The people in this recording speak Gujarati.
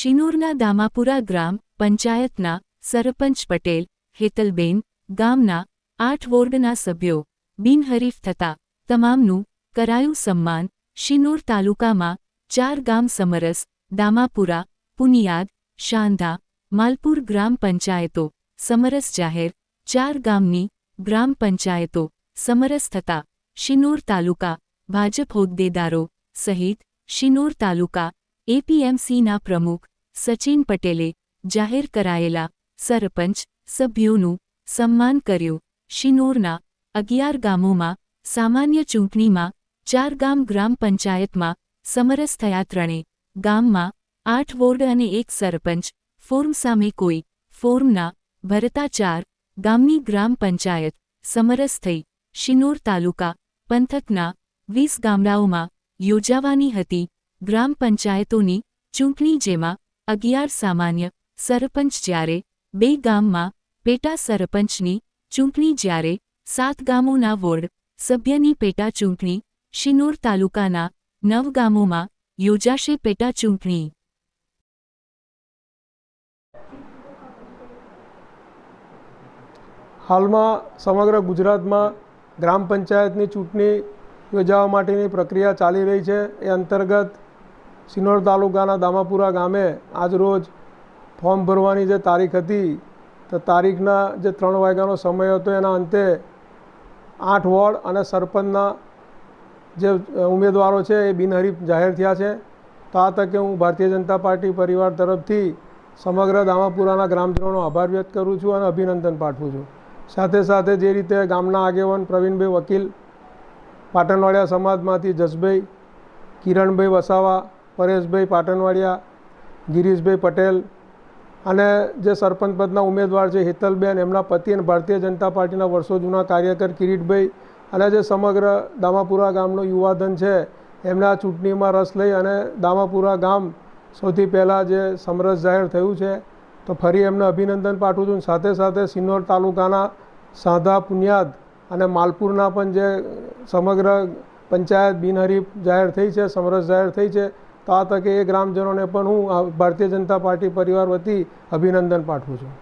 શિનોરના દામાપુરા ગ્રામ પંચાયતના સરપંચ પટેલ હેતલબેન ગામના 8 વોર્ડના સભ્યો બિનહરીફ થતા તમામનું કરાયું સન્માન। શિનોર તાલુકામાં 4 ગામ સમરસ, દામાપુરા, પુનિયાદ, શાંધા, માલપુર ગ્રામ પંચાયતો સમરસ જાહેર, 4 ગામની ગ્રામ પંચાયતો સમરસ થતા શિનોર તાલુકા ભાજપ હોદ્દેદારો સહિત શિનોર તાલુકા એપીએમસીના પ્રમુખ સચિન પટેલે જાહેર કરાયેલા સરપંચ સભ્યોનું સન્માન કર્યું। શિનોરના 11 ગામોમાં સામાન્ય ચૂંટણીમાં 4 ગામ ગ્રામ પંચાયતમાં સમરસ થયા। 3 ગામમાં 8 વોર્ડ અને 1 સરપંચ ફોર્મ સામે કોઈ ફોર્મના ભરતા 4 ગામની ગ્રામ પંચાયત સમરસ થઈ। શિનોર તાલુકા પંથકના 20 ગામડાઓમાં યોજાવાની હતી ગ્રામ પંચાયતોની ચૂંટણી, જેમાં 11 સામાન્ય સરપંચ જ્યારે 2 ગામમાં પેટા સરપંચની ચૂંટણી, જ્યારે 7 ગામોના વોર્ડ સભ્યની પેટા ચૂંટણી। શિનોર તાલુકાના 9 ગામોમાં યોજાશે પેટા ચૂંટણી। હાલમાં સમગ્ર ગુજરાતમાં ગ્રામ પંચાયતની ચૂંટણી યોજવા માટેની પ્રક્રિયા ચાલી રહી છે। એ અંતર્ગત શિનોર તાલુકાના દામાપુરા ગામે આજરોજ ફોર્મ ભરવાની જે તારીખ હતી તો તારીખના જે 3 વાગ્યાનો સમય હતો એના અંતે 8 વોર્ડ અને સરપંચના જે ઉમેદવારો છે એ બિનહરીફ જાહેર થયા છે। તો આ તકે હું ભારતીય જનતા પાર્ટી પરિવાર તરફથી સમગ્ર દામાપુરાના ગ્રામજનોનો આભાર વ્યક્ત કરું છું અને અભિનંદન પાઠવું છું। સાથે સાથે જે રીતે ગામના આગેવાન પ્રવીણભાઈ વકીલ, પાટણવાડિયા સમાજમાંથી જસભાઈ, કિરણભાઈ વસાવા, પરેશભાઈ પાટણવાડિયા, ગિરીશભાઈ પટેલ અને જે સરપંચ પદના ઉમેદવાર છે હેતલબેન, એમના પતિ અને ભારતીય જનતા પાર્ટીના વર્ષો જૂના કાર્યકર કિરીટભાઈ અને જે સમગ્ર દામાપુરા ગામનો યુવાધન છે એમના ચૂંટણીમાં રસ લઈ અને દામાપુરા ગામ સૌથી પહેલાં જે સમરસ જાહેર થયું છે, તો ફરી એમને અભિનંદન પાઠવું છું। સાથે સાથે શિનોર તાલુકાના સાંધા, પુનિયાદ અને માલપુરના પણ જે સમગ્ર પંચાયત બિનહરીફ જાહેર થઈ છે, સમરસ જાહેર થઈ છે, તો આ તકે એ ગ્રામજનોને પણ હું ભારતીય જનતા પાર્ટી પરિવાર વતી અભિનંદન પાઠવું છું।